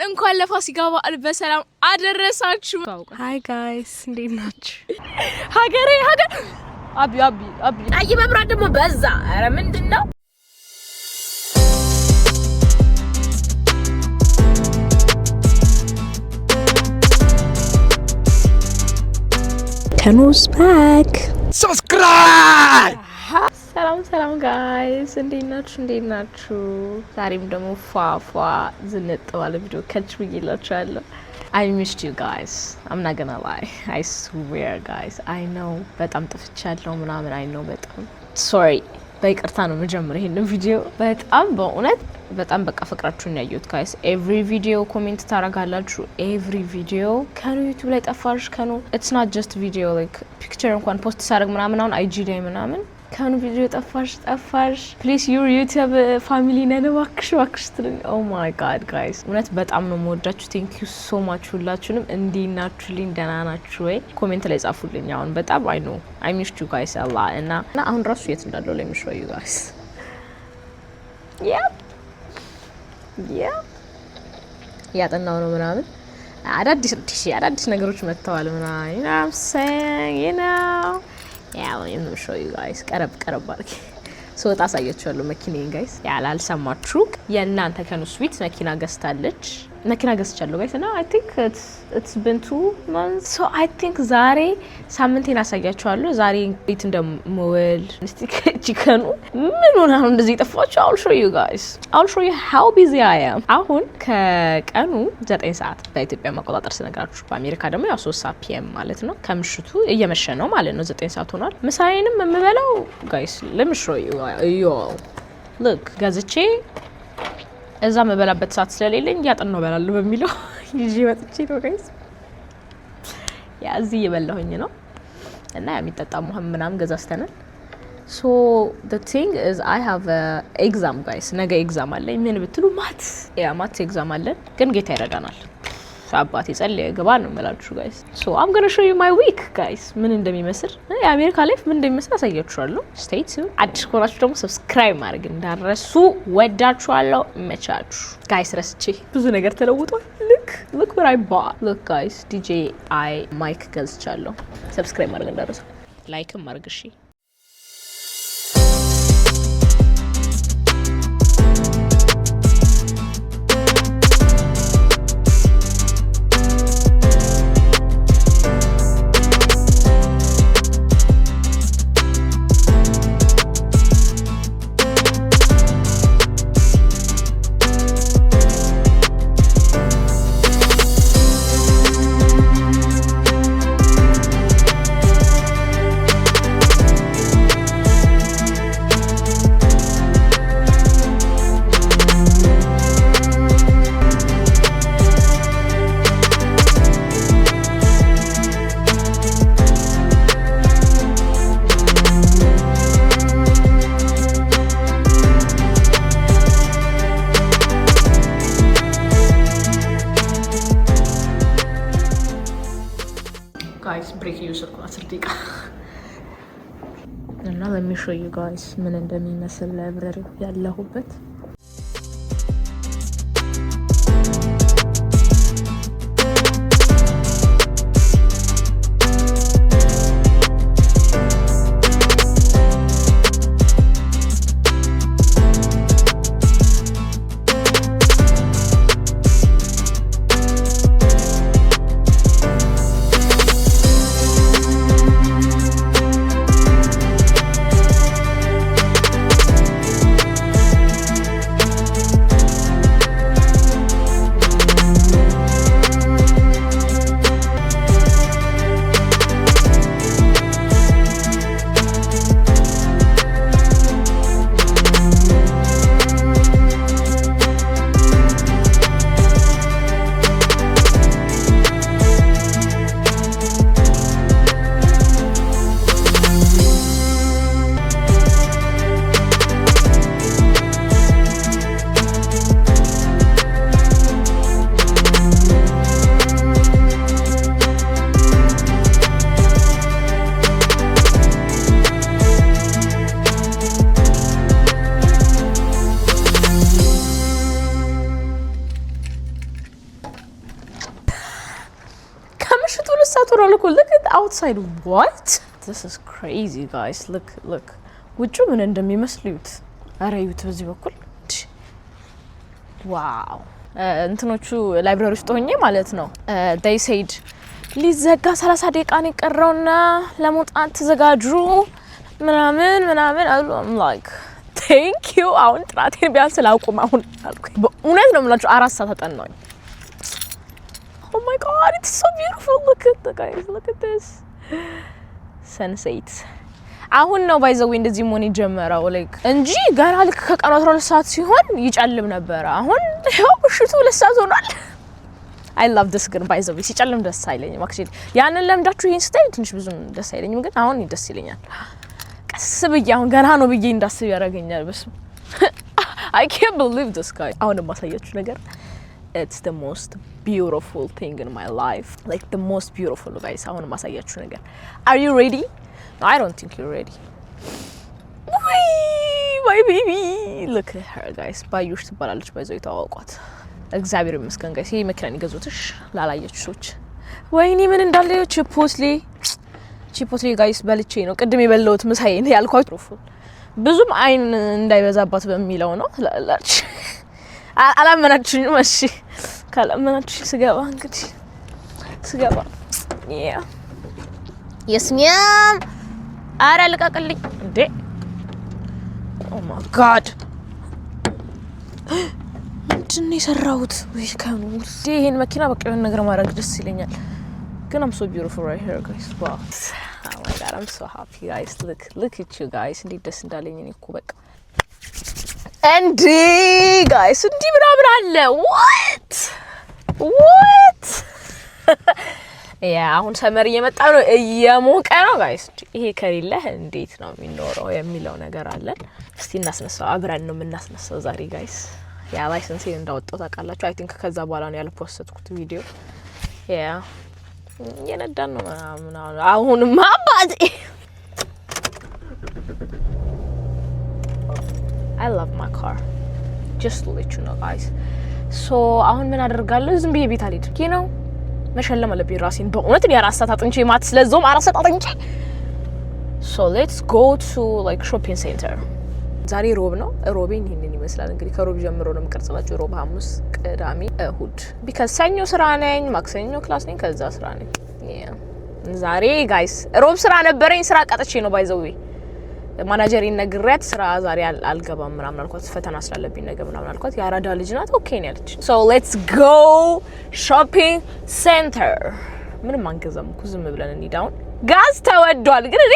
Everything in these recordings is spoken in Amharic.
እንኳን ለፋሲካ በዓል በሰላም አደረሳችሁ። ሃይ ጋይስ እንዴት ናችሁ? ሀገሬ አቢ አይ መብራት ደግሞ በዛ። ኧረ ምንድነው? Kanu's back. Subscribe! ሰላም ጋይስ እንዴት ናችሁ? ዛሬም ደግሞ ፏፏ ዝንጥ ባለ ቪዲዮ ከች ብዬላችኋለሁ። I missed you guys. I'm not gonna lie. I swear guys. I know በጣም ጥፍቻለሁ ምናምን I know በጣም sorry. በይቅርታ ነው መጀመር ይሄን ቪዲዮ በጣም በእውነት በጣም በቃ ፍቅራችሁን ያዩት ጋይስ ኤቭሪ ቪዲዮ ኮሜንት ታረጋላችሁ ኤቭሪ ቪዲዮ ከኑ ዩቲዩብ ላይ ጠፋሽ ከኑ it's not just video like picture እንኳን ፖስት ሳረግ ምናምን አሁን IG ላይ ምናምን ከኑ ቪዲዮ ጠፋሽ ፕሊዝ ዩር ዩቲዩብ ፋሚሊ ነን ዋክሽ ትሉኝ ኦ ማይ ጋድ ጋይስ እውነት በጣም ነው የምወዳችሁ ቴንክ ዩ ሶ ማች ሁላችሁንም እንዲናችሁልኝ ደህና ናችሁ ወይ ኮሜንት ላይ ጻፉልኝ አሁን በጣም አይ ኖ አይ ሚስድ ዩ ጋይስ አላ እና አሁን ራሱ የት እንዳለው ላይ ምሽው ዩ ጋይስ ያጠናው ነው ምናምን አዳዲስ ነገሮች መጥተዋል ምናምን you know what I'm saying you know ያው ነው show you guys ቀረብ አርኪ ሶታ አሳያችኋለሁ መኪናዬን ጋይስ ያላልሰማችሁ የእናንተ ከኑ ስዊት መኪና ገዝቻለሁ ጋይስ እና I think it's been 2 months so I think ዛሬ ሳምንቴን አሳያችኋለሁ ዛሬ ቤት እንደምውል እስቲ ከቺከኑ ምን ሆነ አሁን እንደዚህ ጠፋችሁ I'll show you how busy I am አሁን ከቀኑ 9 ሰዓት በኢትዮጵያ መቆጣጠር ስነግራችሁ በአሜሪካ ደግሞ ያው 3 ሰዓት PM ማለት ነው ከምሽቱ እየመሸ ነው ማለት ነው 9 ሰዓት ሆኗል ምሳዬንም የምበላው ጋይስ let me show you look ገዝቼ እዛ መበላበት ሰዓት ስለሌለኝ ያጠናው በላል በሚለው ይዤ ወጥቼ ነው ጋይስ ያዚ እየበላሁኝ ነው እና የሚጠጣ ሙሐመድ ምናምን ገዛስተናል so the thing is I have a exam guys ነገ ኤግዛም አለኝ ምን ብትሉ ማት ኤግዛም አለን ግን ጌታ ይረዳናል አባቴ ጸልይ ገባ ነው መላችሁ ጋይስ so I'm going to show you my week guys ምን እንደሚመስል የአሜሪካ ላይፍ ምን እንደሚመስል አሳያችኋለሁ stay tuned አዲስ ከሆናችሁ ደግሞ ሰብስክራይብ ማድረግ እንዳትረሱ ወዳችኋለሁ መቻችሁ ጋይስ ረስቼ ብዙ ነገር ተለውጧል look what I bought look guys DJI mic ገዝቻለሁ ሰብስክራይብ ማድረግ እንዳትረሱ ላይክም ማድረግ እሺ guys break you so አስርቲቃ እና let me show you guys ምን እንደሚመስል ላይብረሪ ያለሁበት ሰዓት ሆኗል እኮ look at the outside what this is crazy guys look ውጭ ምን እንደሚመስሉት አረዩት በዚህ በኩል ዋው እንትኖቹ ላይብራሪ ውስጥ ሆኜ ማለት ነው they said ሊዘጋ 30 ደቂቃ ነው የቀረውና ለመውጣት ተዘጋጁ ምናምን I'm like thank you አሁን ጥራቴን ቢያንስ ላቁም አሁን አልኩኝ በእውነት ነው የምላችሁ 4 ሰዓት ተጠናኝ oh my god it's so beautiful look at the guys look at this sunset አሁን ነው ባይዘው እንደዚህ ሞኒ ጀመረው like እንጂ ገና ልክ ከቀኑ 12 ሰዓት ሲሆን ይጨልም ነበር አሁን ያው ሽቱ 2 ሰዓት ሆኗል I love this ግን ባይዘው ሲጨልም ደስ አይለኝም actually ያንን ለምዳችሁ ይሄን ስታይ ትንሽ ብዙ ደስ አይለኝም ግን አሁን ደስ ይለኛል ቀስ ብዬ አሁን ገና ነው ብዬ እንዳስብ ያረጋኛል በስ I can't believe this guy አሁን ማሳያችሁ ነገር it's the most beautiful thing in my life like the most beautiful guys አሁን ማሳያችሁ ነገር are you ready no, I don't think you're ready my baby look at her guys ባዩሽ ትባላለች ባይዘው ይታወቋት እግዚአብሔር ይመስገን ጋይስ ይሄ መኪና ይገዙትሽ ላላየችሁ ሰዎች ወይኔ ምን እንዳለው ቺፖትሊ ጋይስ በልቼ ነው ቅድም የበለውት ምሳዬን ያልኳችሁ ብዙም አይን እንዳይበዛባት በሚለው ነው ላላች አላመናችሁኝም እሺ ካላመናችሁ ስገባ እንግዲህ ስገባ የስሚያም አረ ልቀቅልኝ እንዴ ኦ ማይ ጋድ ምንድን ነው የሰራሁት ወይ ካኑ ይሄን መኪና በቃ የሆነ ነገር ማድረግ ደስ ይለኛል ግን I'm so beautiful right here guys wow oh my god I'm so happy guys look at you guys እንዴት ደስ እንዳለኝ እኔ እኮ በቃ እንዴ guys እንዴ ምናምን አለ what አሁን ሰመር እየመጣ ነው እየሞቀ ነው ጋይስ ይሄ ከሌለ እንዴት ነው የሚኖረው የሚለው ነገር አለ እስቲ እናስነሳው አብረን ነው የምናስነሳው ዛሬ ጋይስ ያ ላይሰንሴን እንዳወጣው ታውቃላችሁ አይ ቲንክ ከዛ በኋላ ነው ያልፖስትኩት ቪዲዮ የነዳን ነው ምናምን አሁን ማባቴ I love my car just to let you know guys so አሁን ምን አደርጋለሁ ዝም ብዬ ቤት አልሄድም you know መሸለም አለብኝ ራሴን በእውነት ነው ያራስ ሰዓት አጥንቼ ማት ስለዚህ 4 ሰዓት አጥንቼ so let's go to like shopping center ዛሬ ሮብ ነው ሮቤን ይሄንን ይመስላል እንግዲህ ከሮብ ጀምሮ ነው የምቀርጽላችሁ ሮብ ሐሙስ ቅዳሜ እሁድ because ሰኞ ስራ ነኝ ማክሰኞ ክላስ ነኝ ከዛ ስራ ነኝ ዛሬ ጋይስ ሮብ ስራ ነበረኝ ስራ ቀጥቼ ነው ባይዘው ማናጀሪን ነግሬያት ስራ ዛሬ አልገባም ምናምን አልኳት ፈተና ስላለብኝ ነገ ምናምን አልኳት ያራዳ ልጅ ናት ኦኬ ነው ያለች so let's go shopping center ምንም አንገዛም እኮ ዝም ብለን እንሂዳውን ጋዝ ተወዷል ግን እኔ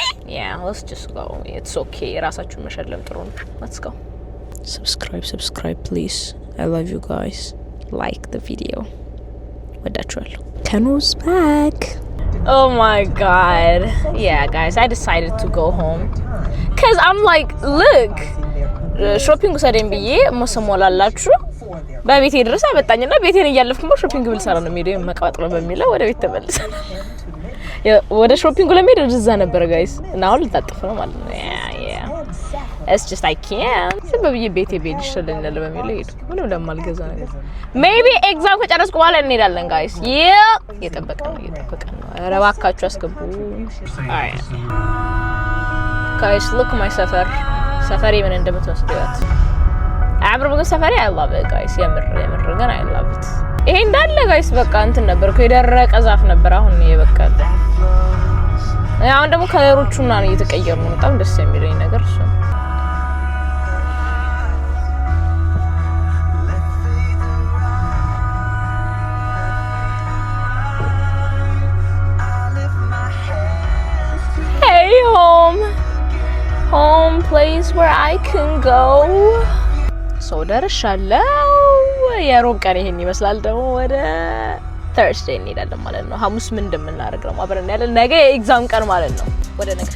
let's just go it's okay ራሳችሁን መሸለም ጥሩ ነው let's go subscribe please I love you guys like the video ወዳችኋለሁ Kanu's back oh my god yeah guys I decided to go home cuz I'm like look shopping ሰደን ብዬ መሰሞላላችሁ በቤቴ ድረስ አመጣኝና ቤቴን እያለፍኩ shopping ብል ሰራ ነው ሜዲዮ መቀባጥሮ በሚለው ወደ ቤት ተመልሰን ወደ ሾፒንግ ለመሄድ እዛ ነበር ጋይስ እና አሁን ልታጠፍ ነው ማለት ነው it's just I can't ስለዚህ ቤቴ ቤት ይሽልኛል በሚለው ሄድ ምንም ለማልገዛ ነገር maybe exam ከጨረስኩ በኋላ እንሄዳለን ጋይስ እየጠበቀን ነው ኧረ እባካችሁ አስገቡ guys look my ሰፈሬ ምን እንደምትመስሉት አብረው ግን ሰፈሬ I love it guys የምር ግን I love it ይሄ እንዳለ ጋይስ በቃ እንትን ነበር እኮ የደረቀ ዛፍ ነበር አሁን ይበቃል አሁን ደግሞ ከለሮቹና ነው እየተቀየሩ ነው በጣም ደስ የሚለኝ ነገር እሱ Hey home place where I can go so ደርሻለሁ የሮብ ቀን ይሄን ይመስላል ደግሞ ወደ Thursday እንሄዳለን ማለት ነው ሐሙስ ምን እንደምናደርግ ነው አብረን ያለን ነገ ኤግዛም ቀን ማለት ነው ወደ ነገ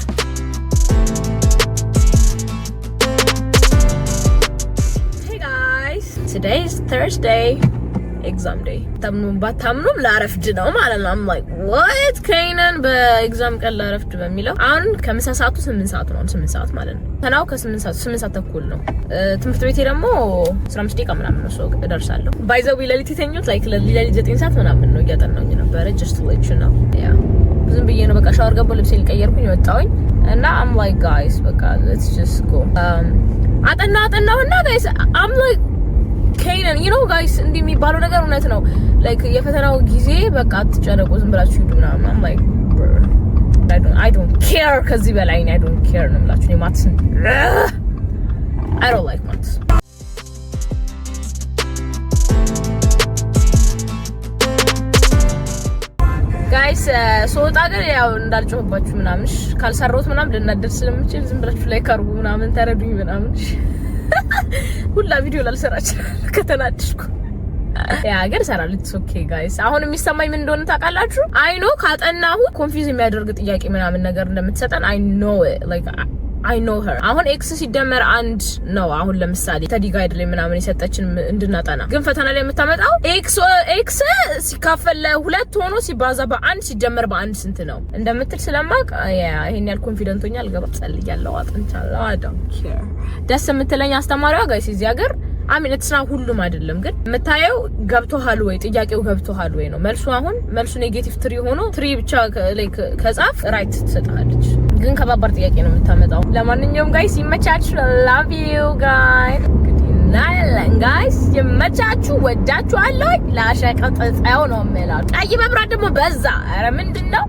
Hey guys today is Thursday ኤግዛም ዴይ ባታምኑም ላረፍድ ነው ማለት ነው። I'm like what ከይነን በኤግዛም ቀን ላረፍድ በሚለው አሁን ከምሳ ሰዓቱ 8 ሰዓት ነው 8 ሰዓት ማለት ነው። ተናው ከ8 ሰዓት 8 ሰዓት ተኩል ነው። ትምህርት ቤቴ ደግሞ 15 ደቂቃ ምናምን ነው ሰው እደርሳለሁ። ባይዘው ሌሊት የተኛሁት like ሌሊት 9 ሰዓት ምናምን ነው እያጠናሁኝ ነበር just to let you know yeah ዝም ብዬ ነው በቃ ሻወር ገባሁ ልብሴን ቀየርኩኝ ወጣሁኝ እና I'm like guys በቃ let's just go አጠናውና guys I'm like Kanan you know guys እንዲህ የሚባለው ነገር እውነት ነው like የፈተናው ጊዜ በቃ አትጨነቁ ዝም ብላችሁ ሂዱ ምናምን I'm like I don't care ከዚህ በላይ I don't care ነው የምላችሁ ማትስ I don't like maths guys ሶጣ ግን ያው እንዳልጮህባችሁ ምናምን ካልሰራሁት ምናምን ልናደድ ስለምችል ዝም ብላችሁ ላይ ካርጉ ምናምን ተረዱኝ ምናምን ሁላ ቪዲዮ ላልሰራ ይችላል ከተናደድኩ ያ ግን ሰራለሁ it's okay guys አሁን የሚሰማኝ ምን እንደሆነ ታውቃላችሁ I know ካጠናሁ ኮንፊውዝ የሚያደርግ ጥያቄ ምናምን ነገር እንደምትሰጠን I know it like I know her አሁን x ሲደመር 1 ነው አሁን ለምሳሌ ተዲ ጋይድ ላይ ምናምን የሰጠችን እንድናጠና ግን ፈተና ላይ የምታመጣው x ሲካፈል ለ2 ሆኖ ሲባዛ በ1 ሲደመር በ1 ስንት ነው እንደምትል ስለማቅ ይሄን ያል ኮንፊደንት ሆኛል ገባ ጸልያለሁ አጥንቻለሁ I don't care ደስ የምትለኝ አስተማሪዋ ጋይስ እዚህ ሀገር አሚን እትስና ሁሉም አይደለም ግን መታየው ገብቶሃል ወይ ጥያቄው ገብቶሃል ወይ ነው መልሱ ኔጌቲቭ 3 ሆኖ 3 ብቻ ላይክ ከጻፍ ራይት ትሰጣለች ግን ከባባር ጥያቄ ነው የምታመጣው ለማንኛውም ጋይስ ይመቻችሁ love you guys guys ይመቻችሁ ወዳችኋለሁ ላሸቀጠጣው ነው ማለት ቀይ መብራት ደግሞ በዛ አረ ምንድነው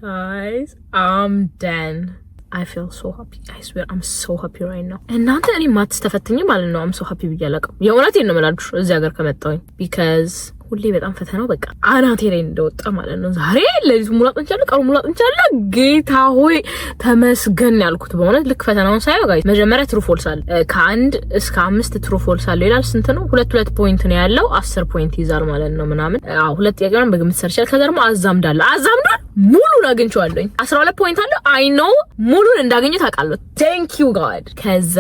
guys I'm done I feel so happy I swear I'm so happy right now እናንተ እኔ ማትስ ተፈትኝ ማለት ነው I'm so happy ብያለቀው የእውነቴን ነው የምላችሁ እዚህ ሀገር ከመጣሁኝ because ሁሌ በጣም ፈተናው በቃ አናቴ ላይ እንደወጣ ማለት ነው ዛሬ ለሊት ሙሉ አጥንቻለሁ ቀሩ ሙሉ አጥንቻለሁ ጌታ ሆይ ተመስገን ያልኩት በእውነት ልክ ፈተናውን ሳይው ጋር መጀመሪያ ትሩ ፎልስ አለ ከ1 እስከ 5 ትሩ ፎልስ አለ ይላል ስንት ነው 2 ፖይንት ነው ያለው 10 ፖይንት ይዛል ማለት ነው ምናምን ሁለት ጥያቄውን በግምት ሰርቻለሁ ከዛ ደግሞ አዛምዳል ሙሉን አግኝቻለሁ 12 ፖይንት አለ I know ሙሉን እንዳገኘ ታውቃለሁ thank you god ከዛ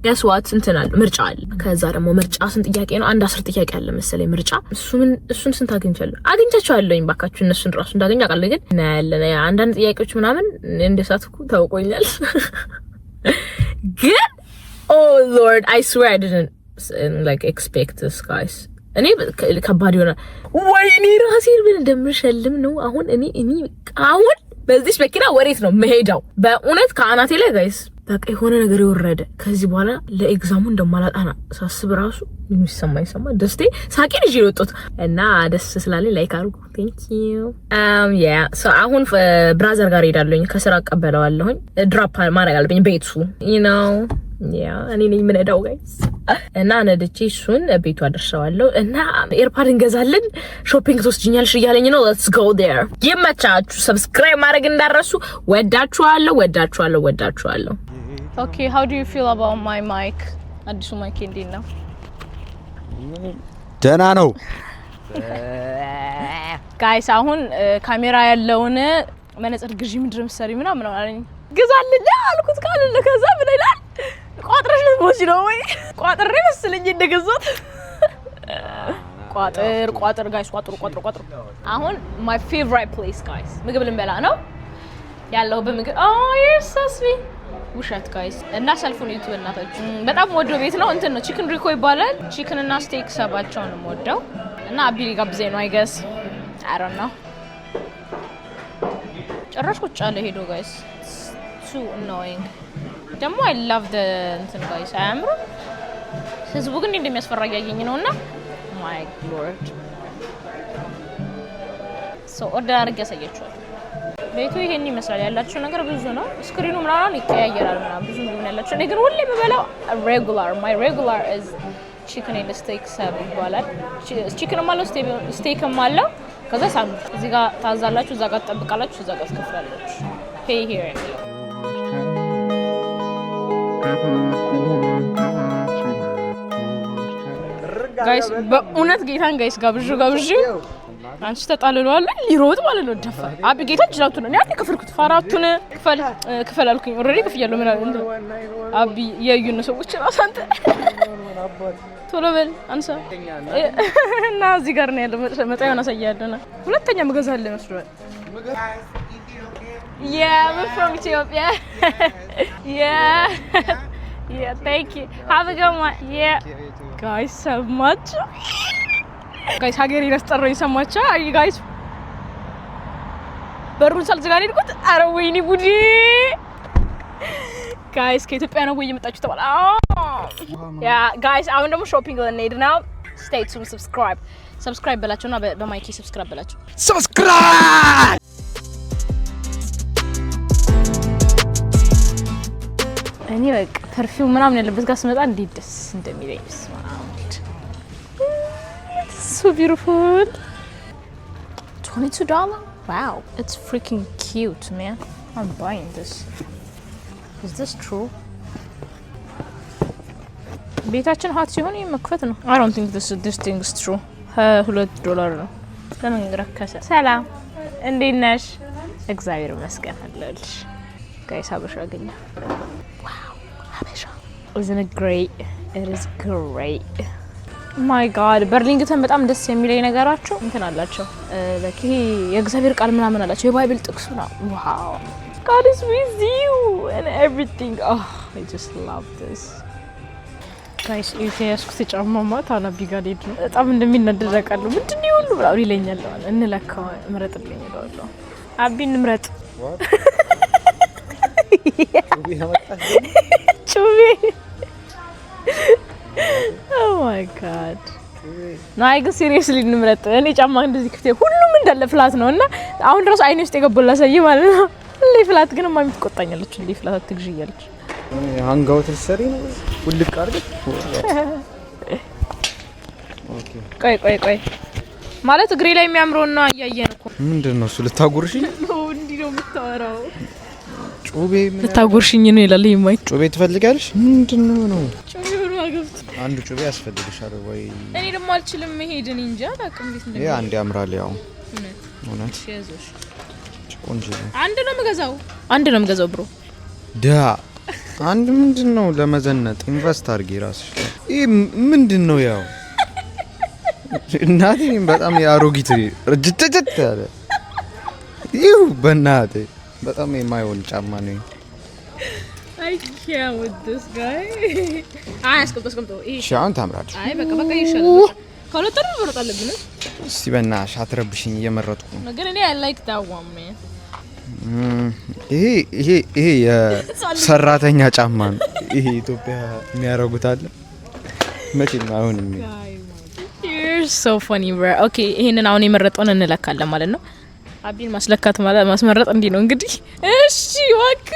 guess what እንትናል ምርጫ አለ ከዛ ደግሞ ምርጫ ስንት ጥያቄ ነው አንድ 10 ጥያቄ አለ መሰለኝ ምርጫ እሱን ስንት አግኝቻለሁኝ ባካችሁ እነሱን ራሱ እንዳገኝ አውቃለሁ ግን ያለና አንዳንድ ጥያቄዎች ምናምን እንደሳትኩ ታውቆኛል ግን oh lord I swear I didn't like expect this guys እኔ ከባድ ይሆናል ወይኔ ራሴን ምን እንደምሸልም ነው አሁን እኔ አሁን በዚህ መኪና ወሬት ነው መሄዳው በእውነት ከአናቴ ላይ ጋይስ በቃ የሆነ ነገር ይወረደ ከዚህ በኋላ ለኤግዛሙ እንደማላጣና ሳስብ ራሱ ምን ይሰማኝ ደስቴ ሳቂን ይዤ ወጣሁት እና ደስ ስላለኝ ላይክ አድርጉ thank you yeah so አሁን ብራዘር ጋር ሄዳለሁኝ ከስራ አቀበለዋለሁኝ ድራፕ ማድረግ አለብኝ ቤቱ you know yeah እኔ ነኝ ምን እዳው ጋይስ እና ነድቼ እሱን ቤቱ አደርሰዋለሁ እና ኤርፓድ እንገዛለን ሾፒንግ ትወስጂኛለሽ እያለኝ ነው let's go there ይመቻችሁ ሰብስክራይብ ማድረግ እንዳረሱ ወዳችኋለሁ okay how do you feel about my mic አዲሱ ማይክ እንዴት ነው ደህና ነው ጋይስ አሁን ካሜራ ያለውን መነጽር ግዢ ምንድነው መሰሪ ምናምን አለኝ ግዛልኝ አልኩት ካለ ከዛ ምን ይላል ቋጥረሽ ልትሞች ነው ወይ ቋጥሬ መስለኝ እንደገዛት ቋጥር ጋይስ ቋጥሩ አሁን my favorite place guys ምግብ ልንበላ ነው ያለው በምግብ oh you're so sweet ውሸት ጋይስ እና ሰልፉን ዩቲዩብ እናታችሁ በጣም ወዶ ቤት ነው እንትን ነው ቺክን ሪኮ ይባላል ቺክን እና ስቴክ ሰባቸው ነው ወደው እና አቢሊ ጋብዘኝ ነው I guess I don't know ጭራሽ ቁጭ አለ ሄዶ ጋይስ too annoying ደግሞ I love the እንትን ጋይስ አያምሩ ህዝቡ ግን እንደሚያስፈራ ያየኝ ነውና my lord so order አድርጌ ያሳያችኋል ቤቱ ይሄን ይመስላል ያላችሁ ነገር ብዙ ነው ስክሪኑ ምናምን ይቀያየራል ምናምን ብዙ ነው ያላችሁ እኔ ግን ሁሌ የምበላው regular my regular is chicken and steak sub ይባላል chicken ማለት steak ማለት ከዛ ሳንዱች እዚህ ጋር ታዛላችሁ እዛ ጋር ተጠብቃላችሁ እዛ ጋር ትከፍላላችሁ pay here guys በእውነት ጌታን guys ጋብዡ አንቺ ተጣልሏል ሊሮጥ ማለት ነው ደፋ አቢ ጌታ ጅራቱ ነው ያኔ ከፍልኩት ፋራቱን ክፈል አልኩኝ ኦሬዲ ከፍያለሁ ምን አቢ የዩነ ሰዎች ራስ አንተ ቶሎ በል አንሳ እና እዚህ ጋር ነው ያለው መጣያውን አሳያለና ሁለተኛ መገዛለ መስሏል Yeah, we're from Ethiopia. Yeah, thank you. Have a good one. Yeah. Guys, so much. Guys, ሀገሬ ረስጠረኝ ሰማቻ አይ guys በሩን ሳልዘጋኔ ልኩት አረ ወይኔ ጉዲ guys ከኢትዮጵያ ነው ወይ የመጣችሁ ተባለ ያ guys አሁን ደግሞ ሾፒንግ ልንሄድ ነው stay tuned subscribe በላቸውና በማይኪ subscribe በላቸው Subscribe! እኔ በቃ ፐርፊውም ምናምን ያለበት ጋር ስመጣ እንዴት ደስ እንደሚለኝ so beautiful $22 wow it's freaking cute man I'm buying this is this true ቤታችን ሀት ሲሆን መክፈት ነው I don't think this thing is true $2 ነው ለምን ረከሰ ሰላም እንዴት ነሽ እግዚአብሔር ይመስገን አለልሽ guys ሀበሻ አገኘ wow ሀበሻ isn't it great it is great my god በርሊንግተን በጣም ደስ የሚለኝ ነገራቸው እንትን አላቸው like ይሄ የእግዚአብሔር ቃል ምናምን አላቸው የባይብል ጥቅስ ነው wow God is with you and everything oh I just love this guys እስኪ ጫማማ ታናቢ ጋር ሄድ ነው በጣም እንደሚነደረቃሉ ምንድነው ሁሉ ብለው ይለኛል እንለካው ምረጥልኝ ይላሉ አቢን ምረጥ ጩቤ oh my god ናይ ግን seriously እንምረጥ እኔ ጫማ እንደዚህ ክፍቴ ሁሉም እንዳለ ፍላት ነውና አሁን ድረስ አይኔ ውስጥ የገባላ ሳይ ማለት ነው ለይ ፍላት ግን ማም ትቆጣኛለች እንዴ ፍላት አትግዢያለች አንጋው ተሰሪ ነው ሁልቅ አርገት ኦኬ ቆይ ማለት እግሬ ላይ የሚያምረውና ያያየን እኮ ምንድነው እሱ ልታጉርሽኝ ነው እንዴ ነው የምታወራው ጩቤ ምን ልታጉርሽኝ ነው ይላል ይማይ ጩቤ ትፈልጋለሽ ምንድነው ነው ጩቤ ነው አገብት አንዱ ጩቤ ያስፈልግሻል ወይ እኔ ደግሞ አልችልም መሄድን እንጃ ታውቅም እንዴት እንደሆነ ያ አንድ ያምራል ያው እውነት ሸዞሽ ቆንጆ አንድ ነው የምገዛው ብሮ ዳ አንድ ምንድነው ለመዘነጥ ኢንቨስት አድርጊ ራስሽ ይሄ ምንድነው ያው እናቴ በጣም ያሮጊት ረጅተጀት ያለ ይው በእናቴ በጣም የማይሆን ጫማ ነው I can't with this guy አስቀምጦ ሻውን ታምራለች አይ በቃ ይሻላል ከሁለቱም መረጥ አለብን እስቲ በእናትሽ አትረብሽኝ እየመረጥኩ ነው ግን እኔ I like that one man ይሄ የሰራተኛ ጫማ ነው ይሄ ኢትዮጵያ የሚያረጉት አለ መቼም አይሆንም you're so funny bro okay ይሄንን አሁን የመረጠውን እንለካለን ማለት ነው አቢን ማስለካት ማለት ማስመረጥ እንዴ ነው እንግዲህ እሺ ወክ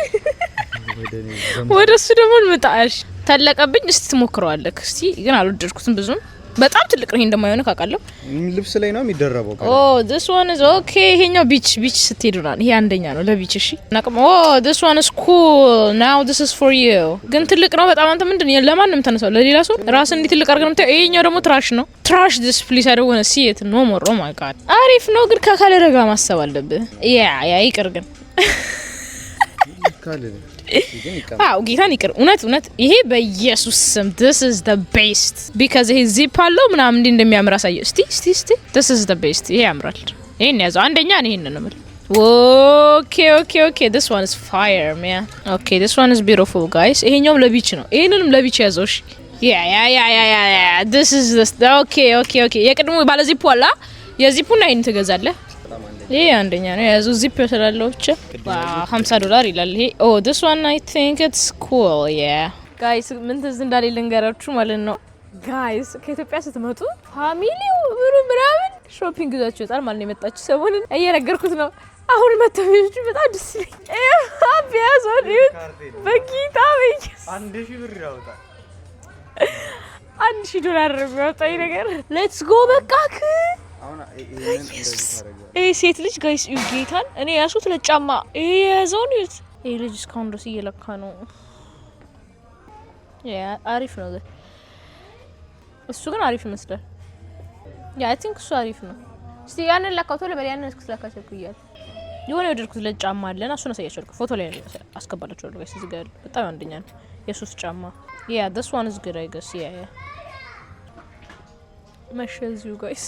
ወደሱ ደግሞ እንመጣሽ ተለቀብኝ እስቲ ትሞክረዋለህ እስቲ ግን አልወደድኩትም ብዙም በጣም ትልቅ ነው እንደማይሆነ ካቃለው ልብስ ላይ ነው የሚደረበው oh this one is okay ይሄኛው ቢች ስትሄዱና ይሄ አንደኛ ነው ለቢች እሺ ናቀም oh this one is cool now this is for you ግን ትልቅ ነው በጣም አንተ ምንድነው ለማንም ተነሳው ለሌላ ሰው ራስ እንዴ ትልቅ አርገንም ታይ ይሄኛው ደግሞ ትራሽ ነው trash this please I don't want to see it no more oh my god አሪፍ ነው ግን ከካለረ ጋር ማሰብ አለብህ ያ ይቅር ግን ካለረ አው ጌታን ይቅር እውነት ይሄ በኢየሱስ ስም this is the best because ይሄ ዚፕ አለው ምናምን እንዴ እንደሚያምር አሳየው እስቲ this is the best ይሄ ያምራል ይሄን ያዘው አንደኛ ነው ይሄን ነው ማለት okay this one is fire man okay this one is beautiful guys ይሄኛው ለቢች ነው ይሄንንም ለቢች ያዘው እሺ yeah this is okay የቅድሙ ባለ ዚፕ አላ የዚፑን አይን ትገዛለህ ይሄ አንደኛ ነው ያዘው ዚፕ ያሰላለው ብቻ $50 ይላል ይሄ oh this one I think it's cool yeah guys ምን ትዝ እንዳለ ልንገራችሁ ማለት ነው guys ከኢትዮጵያ ስትመጡ ፋሚሊው ምናምን ሾፒንግ ይዛችሁ ይጣል ማለት ነው የመጣችሁ ሰሞኑን እየነገርኩት ነው አሁን መተውሽ በጣም ደስ ይላል አቢያስ ወዲት በቂታ በቂስ 1000 ብር ያወጣል $1000 የሚያወጣኝ ነገር ሌትስ ጎ በቃክ። ይሄ ሴት ልጅ ጋይስ ጌታን እኔ ያሱት ለጫማ ይሄ የያዘውን ይሁት ይሄ ልጅ እስካሁን ድረስ እየለካ ነው። ያ አሪፍ ነው እሱ ግን አሪፍ ይመስላል። ያ አይ ቲንክ እሱ አሪፍ ነው። እስቲ ያንን ለካው ቶሎ በል ያንን እስክስ ለካ ቸኩያል። የሆነ የወደድኩት ለጫማ አለና እሱን አሳያችኋለሁ። ፎቶ ላይ አስገባላችኋለሁ ጋይስ። እዚህ ጋር በጣም አንደኛ ነው የሱስ ጫማ። ያ this one is good I guess ያ መሸዙ ጋይስ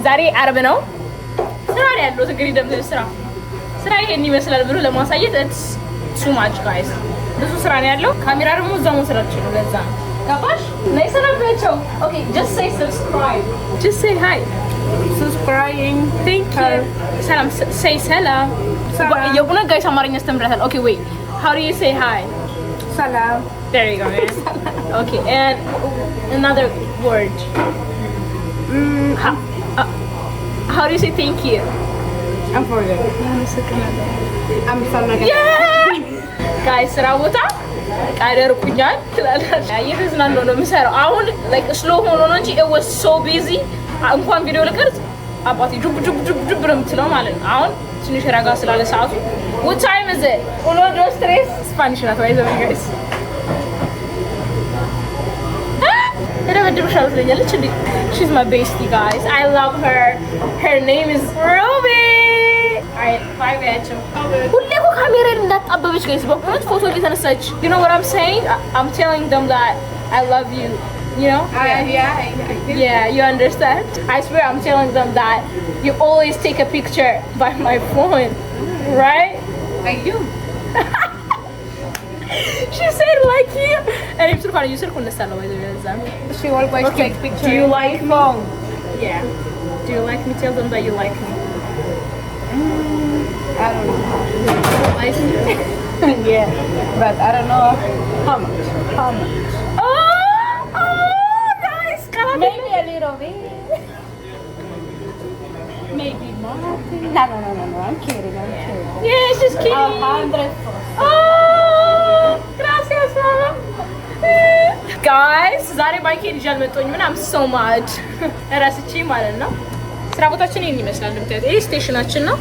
ዛሬ አርብ ነው። ስራ ላይ ያለው እንግዲህ ደምዘ ስራ ይሄን ይመስላል ብሎ ለማሳየት too much guys ብዙ ስራ ነው ያለው። ካሜራ ደግሞ እዛው መስራች ነው ለዛ ገባሽ? ነይ ሰላም በያቸው። Okay just say subscribe, just say hi, subscribing, thank you, ሰላም say ሰላም የቡና ጋይስ አማርኛ አስተምራታል። Okay wait, how do you say hi? ሰላም. There you go man. Okay and another word. How do you say thank you? I'm forget. I'm sorry. Yeah! Guys, ስራ ቦታ ቃደርኩኛል ትላለች። እየተዝናናሁ ነው የምሰራው። አሁን like slow ሆኖ ነው እንጂ it was so busy እንኳን ቪዲዮ ልቀርጽ አባቴ ጁብ ጁብ ጁብ ጁብ ነው የምትለው ማለት ነው። አሁን ትንሽ ረጋ ስላለ ሰዓቱ what time is it? Uno dos tres Spanish ናት ወይ ዘመን guys ደብድብሻው ትለኛለች እንዴ she's my bestie guys I love her her name is Ruby I five ያቸው ሁሌ እኮ ካሜራን እንዳጣበበች guys በእውነት ፎቶ እየተነሳች you know what I'm saying I'm telling them that I love you you know yeah you understand I swear I'm telling them that you always take a picture by my phone right I do she said like you and if you're you circle the salon she always take pictures. Do you like me? Yeah. Do you like me? Tell them that you like me. I don't know. Like me? Yeah, but I don't know how much. Oh guys, maybe a little bit. Maybe more. No. I'm kidding. Yeah, she's kidding. 100%. Oh, gracias, mama. Guys, ዛሬ ባይኬድ ይጃል መጥቶኝ ምን am so mad እራስቺ ማለት ነው። ስራ ቦታችን ይሄን ይመስላል እንደምታዩት። ይሄ ስቴሽናችን ነው።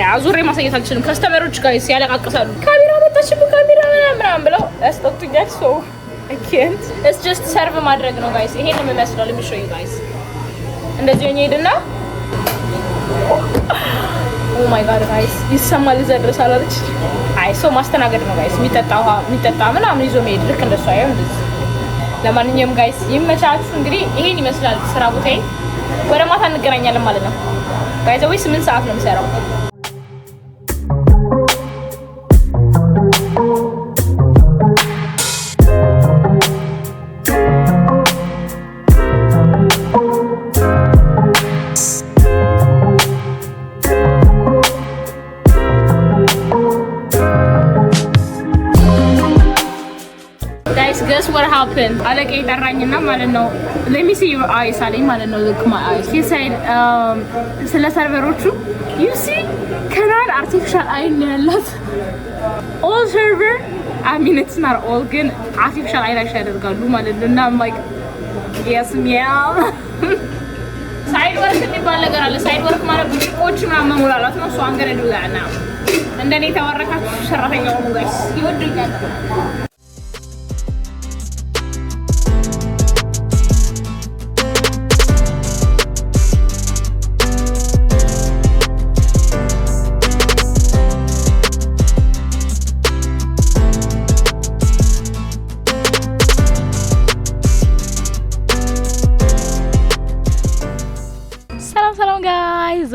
ያ ዙሬ ማሳየት አልችልም። ከስተመሮች ጋይስ ያለቃቅሳሉ። ካሜራ መጣችብኝ ካሜራ ምናምን ብለው ያስጠጡኛል። so I can't. It's just serve ማድረግ ነው ጋይስ። ይሄን ነው የሚመስለው። let me show you guys. እንደዚህ ሆኜ ሄድና oh my god guys ይሰማል እዛ ድረስ አላለች። አይ ሶ ማስተናገድ ነው ጋይስ። የሚጠጣ ምናምን ይዞ መሄድ ልክ እንደሱ አይደል እንደዚህ። ለማንኛውም ጋይስ ይመቻችሁ። እንግዲህ ይሄን ይመስላል ስራ ቦታዬ። ወደ ማታ እንገናኛለን ማለት ነው ጋይስ። ወይ 8 ሰዓት ነው የምሰራው። Guess what happened? አለቀ ይጠራኝና ማለት ነው let me see your eyes አለኝ ማለት ነው look my eyes he said ስለ ሰርቨሮቹ you see ከናል artificial eye ያላት all server I mean it's not all ግን artificial eye ላይ ያደርጋሉ ማለት ነው እና I'm like yes meow side work የሚባል ነገር አለ side work ማለት ብሽቆች ምናምን መሙላላት ነው so I'm gonna do that now እንደኔ ተወረካችሁ ሰራተኛው ነው guys ይወዱኛል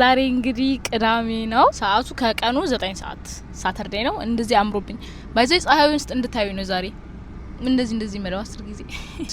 ዛሬ እንግዲህ ቅዳሜ ነው። ሰዓቱ ከቀኑ 9 ሰዓት ሳተርዴ ነው። እንደዚህ አምሮብኝ ባይዘይ ፀሐዩ ውስጥ እንድታዩ ነው ዛሬ እንደዚህ መለው 10 ጊዜ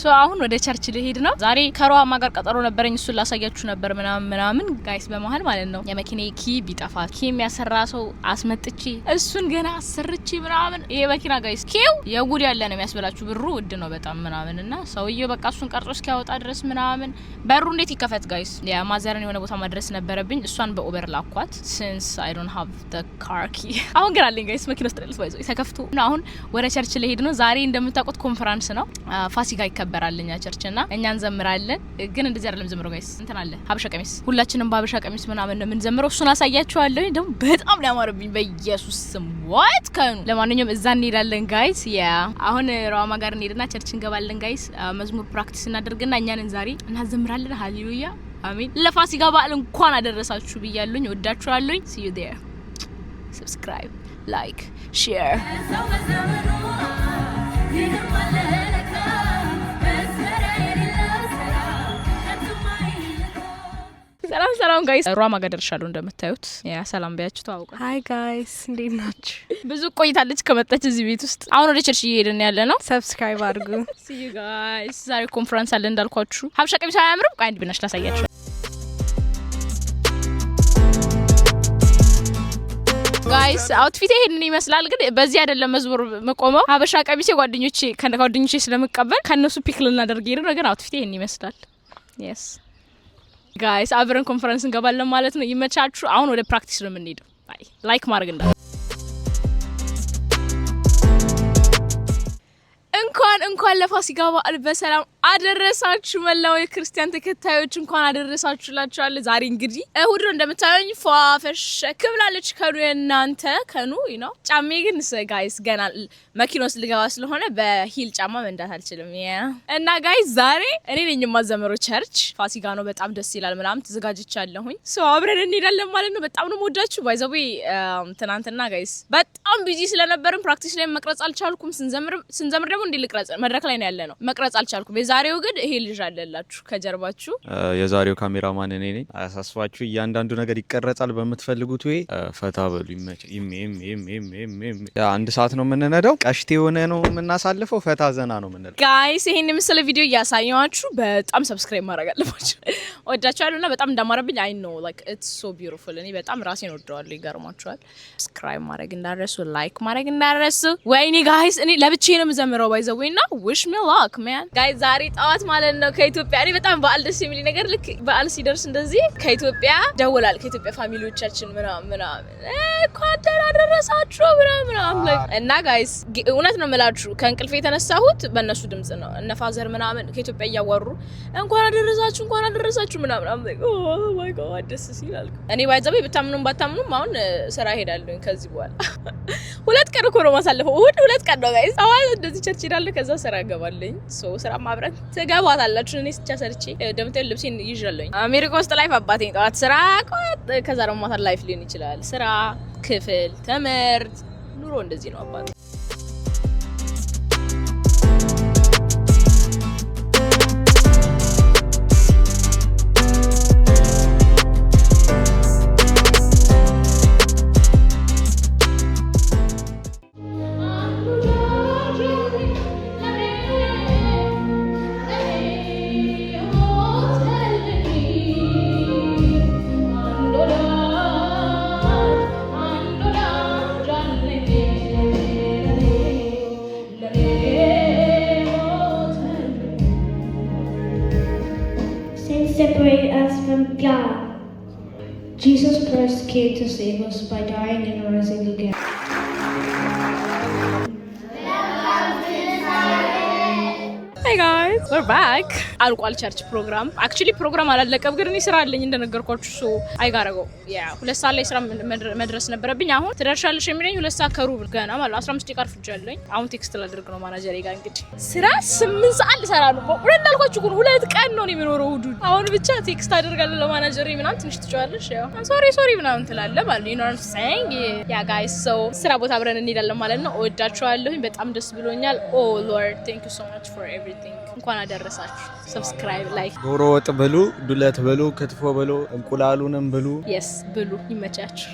ሶ አሁን ወደ ቸርች ልሄድ ነው። ዛሬ ከሮሃማ ጋር ቀጠሮ ነበረኝ እሱን ላሳያችሁ ነበር ምናምን ጋይስ በመሃል ማለት ነው የመኪናዬ ኪ ቢጠፋ ኪ የሚያሰራ ሰው አስመጥቼ እሱን ገና አሰርቼ ምናምን ይሄ መኪና ጋይስ ኪው የጉድ ያለ ነው የሚያስበላችሁ ብሩ ውድ ነው በጣም ምናምን እና ሰውዬው በቃ እሱን ቀርጾ እስኪያወጣ ድረስ ምናምን በሩ እንዴት ይከፈት ጋይስ የማዘርን የሆነ ቦታ ማድረስ ነበረብኝ እሷን በኡበር ላኳት since I don't have the car key አሁን ግን አለኝ ጋይስ መኪና ውስጥ ልትባይዘው ተከፍቶ አሁን ወደ ቸርች ልሄድ ነው። ዛሬ እንደምታውቁት ኮንፈረንስ ነው ፋሲካ ይከበራልኛ ቸርችና እኛ እንዘምራለን ግን እንደዚህ አይደለም ዘምሮ ጋይስ እንትን አለ ሀበሻ ቀሚስ ሁላችንም በሀበሻ ቀሚስ ምናምን ነው የምንዘምረው እሱን አሳያችኋለሁ ደግሞ በጣም ሊያማርብኝ በኢየሱስ ስም what ከኑ ለማንኛውም እዛ እንሄዳለን ጋይስ አሁን ሮሃማ ጋር እንሄድና ቸርች እንገባለን ጋይስ መዝሙር ፕራክቲስ እናደርግና እኛን ዛሬ እናዘምራለን ሃሌሉያ አሜን ለፋሲካ በዓል እንኳን አደረሳችሁ ብያለሁኝ ወዳችኋለሁኝ see you there subscribe like share ሰላም ጋይስ ሮሃማ ጋር ደርሻለሁ እንደምታዩት ሰላም ቢያችሁ ታውቁ ሃይ ጋይስ እንዴት ናችሁ? ብዙ ቆይታለች ከመጣች እዚህ ቤት ውስጥ አሁን ወደ ቸርች እየሄድን ያለ ነው። ሰብስክራይብ አድርጉ see you guys ዛሬ ኮንፈረንስ አለ እንዳልኳችሁ ሀበሻ ቀሚስ አያምርም አንድ ብናሽ ላሳያችሁ ጋይስ አውትፊት ይሄን ይመስላል ግን በዚህ አይደለም መዝሙር መቆመው ሀበሻ ቀሚስ ጓደኞቼ ስለምቀበል ከነሱ ፒክ ልናደርግ ይሄን ነገር አውትፊት ይሄን ይመስላል yes ጋይስ አብረን ኮንፈረንስ እንገባለን ማለት ነው። ይመቻችሁ። አሁን ወደ ፕራክቲስ ነው የምንሄደው። ላይክ ማድረግ እንዳ እንኳን ለፋሲካ በዓል በሰላም አደረሳችሁ መላው የክርስቲያን ተከታዮች እንኳን አደረሳችሁላችኋል። ዛሬ እንግዲህ እሁድ ነው እንደምታዩኝ ፏፈሽ ክብላለች ከኑ የናንተ ከኑ ነው ጫሜ ግን ጋይስ ገና መኪና ውስጥ ልገባ ስለሆነ በሂል ጫማ መንዳት አልችልም እና ጋይስ ዛሬ እኔ ነኝ የማዘምረው ቸርች ፋሲካ ነው በጣም ደስ ይላል ምናምን ተዘጋጅቻለሁኝ ሶ አብረን እንሄዳለን ማለት ነው። በጣም ነው የምወዳችሁ ባይዘው ትናንትና ጋይስ በጣም ቢዚ ስለነበርን ፕራክቲስ ላይ መቅረጽ አልቻልኩም። ስንዘምር ደግሞ እንዲልቅረጽ መድረክ ላይ ነው ያለ ነው መቅረጽ አልቻልኩም። የዛሬው ግን ይሄ ልጅ አለላችሁ ከጀርባችሁ የዛሬው ካሜራማን እኔ ነኝ። አያሳስባችሁ እያንዳንዱ ነገር ይቀረጻል በመትፈልጉት ወይ ፈታ በሉ ይመች አንድ ሰዓት ነው የምንነዳው ቀሽቴ ሆነ ነው የምናሳልፈው ፈታ ዘና ነው የምንለው ጋይስ ይሄን ምስለ ቪዲዮ እያሳየዋችሁ በጣም ሰብስክራይብ ማድረግ አለባችሁ። ወዳችኋለሁና በጣም እንዳማረብኝ I know like it's so beautiful እኔ በጣም ራሴን ወደዋለሁ ይገርማችኋል። ሰብስክራይብ ማድረግ እንዳረሱ ላይክ ማድረግ እንዳረሱ ወይኔ ጋይስ እኔ ለብቻዬ ነው የምዘምረው ባይዘውና wish me luck man ጋይስ ዛሬ ጣዋት ማለት ነው ከኢትዮጵያ እኔ በጣም በዓል ደስ የሚል ነገር ልክ በዓል ሲደርስ እንደዚህ ከኢትዮጵያ ደውላል ከኢትዮጵያ ፋሚሊዎቻችን ምናምን እንኳን አደረሳችሁ ምናምን እና ጋይስ እውነት ነው የምላችሁ ከእንቅልፌ የተነሳሁት በእነሱ ድምጽ ነው። እነ ፋዘር ምናምን ከኢትዮጵያ እያወሩ እንኳን አደረሳችሁ ምናምን oh my god ደስ ሲላል እኔ ባይዘበይ ብታምኑም ባታምኑም አሁን ስራ ሄዳለሁ ከዚህ በኋላ 2 ቀን እኮ ነው ማሳለፈው እሁድ 2 ቀን ነው ጋይስ አሁን እንደዚህ ቸርች ሄዳለሁ ከዛ ስራ ገባለኝ ሶ ስራ ማብረን ተጋባታላችሁ እኔ ስቻ ሰርቼ ደምቴል ልብሴን ይዣለኝ አሜሪካ ውስጥ ላይፍ አባቴ ጧት ስራ ከዛ ደግሞ ማታ ላይፍ ሊሆን ይችላል ስራ ክፍል ተመርት ኑሮ እንደዚህ ነው አባቴ Separate us from God. Jesus Christ came to save us by dying and rising again. Hey guys, we're back. አልቋል ቸርች ፕሮግራም actually ፕሮግራም አላለቀም ግን እኔ ስራ አለኝ እንደነገርኳችሁ ሶ አይ ጋር go 2 ሰዓት ላይ ስራ መድረስ ነበረብኝ። አሁን ትደርሻለሽ የሚለኝ 2 ሰዓት ከሩብ ገና ማለት 15 ደቂቃ አርፍጃለኝ። አሁን ቴክስት ላድርግ ነው ማናጀሬ ጋር እንግዲህ ስራ 8 ሰዓት ልሰራ ነው ወደ እንዳልኳችሁ ግን 2 ቀን ነው የሚኖረው ሁዱ አሁን ብቻ ቴክስት አደርጋለሁ ለማናጀሬ ምናምን ትንሽ ትጫዋለሽ ያው ሶሪ ምናምን ትላለህ ማለት you know what I'm saying yeah guys so ስራ ቦታ አብረን እንሄዳለን ማለት ነው። እወዳችኋለሁ በጣም ደስ ብሎኛል። oh lord thank you so much for everything እንኳን እንኳን አደረሳችሁ። ሰብስክራይብ፣ ላይክ፣ ዶሮ ወጥ ብሉ፣ ዱለት ብሉ፣ ክትፎ ብሉ፣ እንቁላሉንም ብሉ። የስ ብሉ። ይመቻችሁ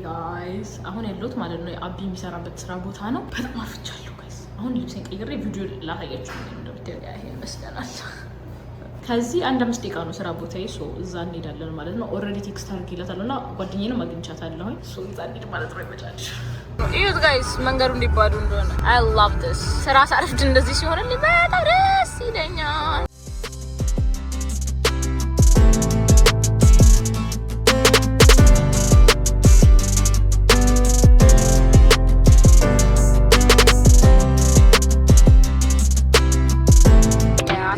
ጋይስ። አሁን ያለሁት ማለት ነው አቢ የሚሰራበት ስራ ቦታ ነው። በጣም አርፍቻለሁ ጋይስ። አሁን ልብሴን ቀይሬ ቪዲዮ ላሳያችሁ እንደምታዩ ይሄ ይመስላል። ከዚህ 5 ደቂቃ ነው ስራ ቦታዬ። ሶ እዛ እንሄዳለን ማለት ነው። ኦልሬዲ ቴክስት አድርጌላታለሁ እና ጓደኛዬንም አግኝቻታለሁ። ሶ እዛ እንሄድ ማለት ነው። ይመቻችሁ። እዩት ጋይስ መንገዱ እንዲባዱ እንደሆነ። I love this። ስራ ሳረፍድ እንደዚህ ሲሆንልኝ በጣም ደስ ይለኛል።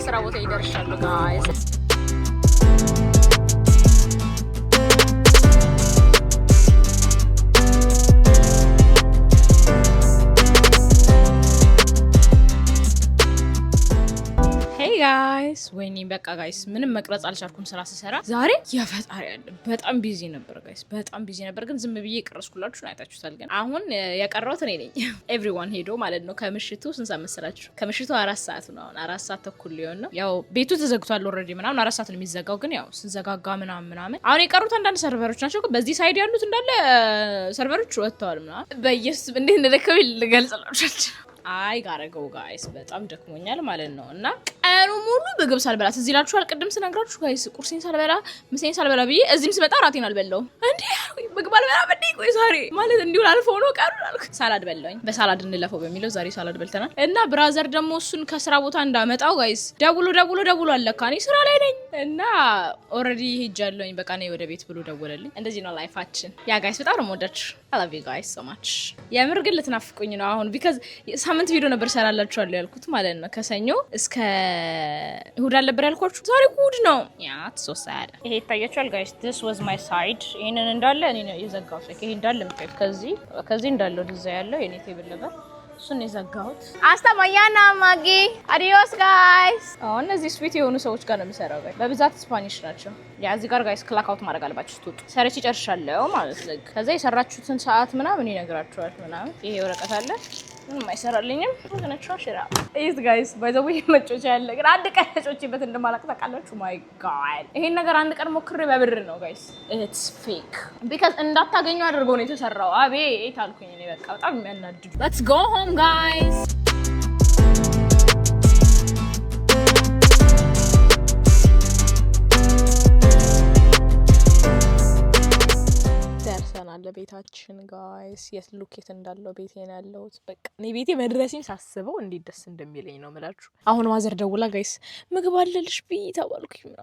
ስራ ቦታ ይደርሻለሁ ጋይስ። ጋይስ ወይኔ በቃ ጋይስ ምንም መቅረጽ አልቻልኩም ስራ ስሰራ ዛሬ። የፈጣሪ ያለ በጣም ቢዚ ነበር ጋይስ፣ በጣም ቢዚ ነበር። ግን ዝም ብዬ ቀረስኩላችሁ ነው አይታችሁታል። ግን አሁን የቀረውት እኔ ነኝ። ኤቭሪዋን ሄዶ ማለት ነው። ከምሽቱ ስንት ሰዓት መሰላችሁ? ከምሽቱ 4 ሰዓት ነው። አሁን 4 ሰዓት ተኩል ሊሆን ነው። ያው ቤቱ ተዘግቷል ኦልሬዲ ምናምን 4 ሰዓት ነው የሚዘጋው። ግን ያው ስንዘጋጋ ምናምን አሁን የቀሩት አንዳንድ ሰርቨሮች ናቸው። በዚህ ሳይድ ያሉት እንዳለ ሰርቨሮች ወጥተዋል ምናምን። በኢየሱስ እንዴት እንደደከመኝ ልገልጽላችሁ። አይ ጋረገው ጋይስ በጣም ደክሞኛል ማለት ነው። እና ቀኑ ሙሉ ምግብ ሳልበላ እዚህ ላችኋል። ቅድም ስነግራችሁ ጋይስ ቁርሴን ሳልበላ ምሴን ሳልበላ ብዬ እዚህም ስመጣ ራቴን አልበላውም። እንዴ ምግብ አልበላ በዴ ቆይ ዛሬ ማለት እንዲሁ አልፎ ነው ቀሩ አልኩ። ሳላድ በላኝ። በሳላድ እንለፈው በሚለው ዛሬ ሳላድ በልተናል። እና ብራዘር ደግሞ እሱን ከስራ ቦታ እንዳመጣው ጋይስ ደውሎ አለካ እኔ ስራ ላይ ነኝ እና ኦልሬዲ ሄጃለሁኝ በቃ ነኝ ወደ ቤት ብሎ ደወለልኝ። እንደዚህ ነው ላይፋችን። ያ ጋይስ በጣም ነው የምወዳችሁ። I love you guys so much። የምር ግን ልትናፍቁኝ ነው አሁን because ሳምንት ቪዲዮ ነበር ሰራላችኋለሁ ያልኩት ማለት ነው። ከሰኞ እስከ እሁድ አልነበር ያልኳችሁ። ዛሬ እሁድ ነው። ያ so sad። ይሄ ይታያችኋል ጋይስ this was my side። ይሄንን እንዳለ እኔ ነው የዘጋሁት። ይሄ እንዳለ ምታይ ከዚህ እንዳለ ወደዛ ያለው የኔ ቴብል ነበር። እሱን የዘጋሁት አስታ ማያና ማጊ አዲዮስ ጋይስ። አሁን እነዚህ ስዊት የሆኑ ሰዎች ጋር ነው የምሰራው ጋይስ። በብዛት ስፓኒሽ ናቸው። ያ እዚህ ጋር ጋይስ ክላክ አውት ማድረግ አለባችሁ ስትወጡ። ሰርቼ ጨርሻለሁ ማለት ነው። ከዛ የሰራችሁትን ሰዓት ምናምን ይነግራችኋል ምናምን። ይሄ ወረቀት አለ ምንም አይሰራልኝም። ወገናችሁ ሽራ እይት ጋይስ ባይ ዘ ዌይ መጮቻ ያለ ግን አንድ ቀን መጮችበት እንደማላቅ ታውቃላችሁ። ማይ ጋድ ይሄን ነገር አንድ ቀን ሞክሬ በብር ነው ጋይስ። ኢትስ ፌክ ቢካዝ እንዳታገኙ አድርጎ ነው የተሰራው። አቤት አልኩኝ እኔ በቃ በጣም የሚያናድዱ። ሌትስ ጎ ሆም ጋይስ። ቤታችን ጋይስ የት ሎኬት እንዳለው ቤቴ ነው ያለሁት። በቃ እኔ ቤቴ መድረሴን ሳስበው እንዴት ደስ እንደሚለኝ ነው የምላችሁ። አሁን ማዘር ደውላ ጋይስ ምግብ አለልሽ ብይ ተባልኩኝ።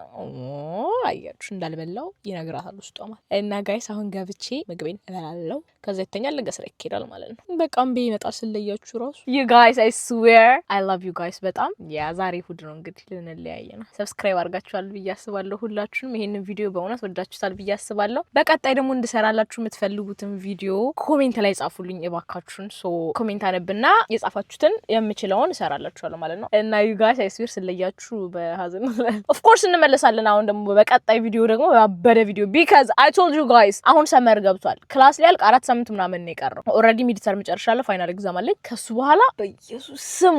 አያችሁ እንዳልበላው ይነግራታል ውስጧ ማለት እና ጋይስ አሁን ገብቼ ምግቤን እበላለሁ። ከዛ ይተኛል ለገስራ ይኬዳል ማለት ነው። በቃ እምቢ ይመጣል ስለያችሁ ራሱ you guys I swear I love you guys በጣም ያ ዛሬ እሁድ ነው እንግዲህ ልንለያየ ነው። ሰብስክራይብ አድርጋችኋል ብዬ አስባለሁ ሁላችሁም። ይሄንን ቪዲዮ በእውነት ወዳችሁታል ብዬ አስባለሁ። በቀጣይ ደግሞ እንድሰራላችሁ የምትፈልጉትን ቪዲዮ ኮሜንት ላይ ጻፉልኝ እባካችሁን። ሶ ኮሜንት አነብና የጻፋችሁትን የምችለውን እሰራላችኋለሁ ማለት ነው። እና you guys I swear ስለያችሁ በሀዘን of course እንመለሳለን። አሁን ደግሞ በቀጣይ ቪዲዮ ደግሞ በአበደ ቪዲዮ because I told you guys አሁን ሰመር ገብቷል። ክላስ ሊያልቅ 4 ሳምንት ምናምን ነው የቀረው። ኦልሬዲ ሚድተርም ጨርሻለሁ። ፋይናል ኤግዛም አለኝ። ከሱ በኋላ በኢየሱስ ስም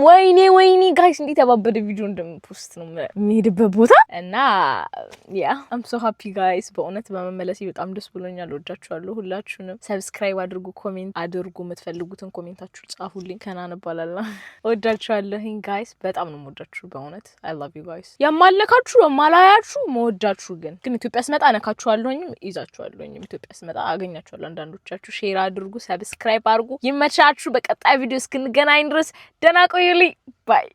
ወይኔ ጋይስ እንዴት ያባበደ ቪዲዮ እንደምፖስት ነው የሚሄድበት ቦታ እና ያ I'm so happy guys በእውነት በመመለሴ በጣም ደስ ብሎኛል። ወዳችኋለሁ ሁላችሁንም። ሰብስክራይብ አድርጉ፣ ኮሜንት አድርጉ፣ የምትፈልጉትን ኮሜንታችሁ ጻፉልኝ። ከናን ባላላ ወዳችኋለሁ ጋይስ። በጣም ነው ወዳችሁ በእውነት I love you guys። የማልነካችሁ የማላያችሁ መወዳችሁ ግን ኢትዮጵያ ስመጣ ነካችኋለሁኝ፣ ይዛችኋለሁኝ። ኢትዮጵያ ስመጣ አገኛችኋለሁ። አንዳንዶቻችሁ ሼር አድርጉ፣ ሰብስክራይብ አድርጉ። ይመቻችሁ። በቀጣይ ቪዲዮ እስክንገናኝ ድረስ ደህና ቆዩልኝ። ባይ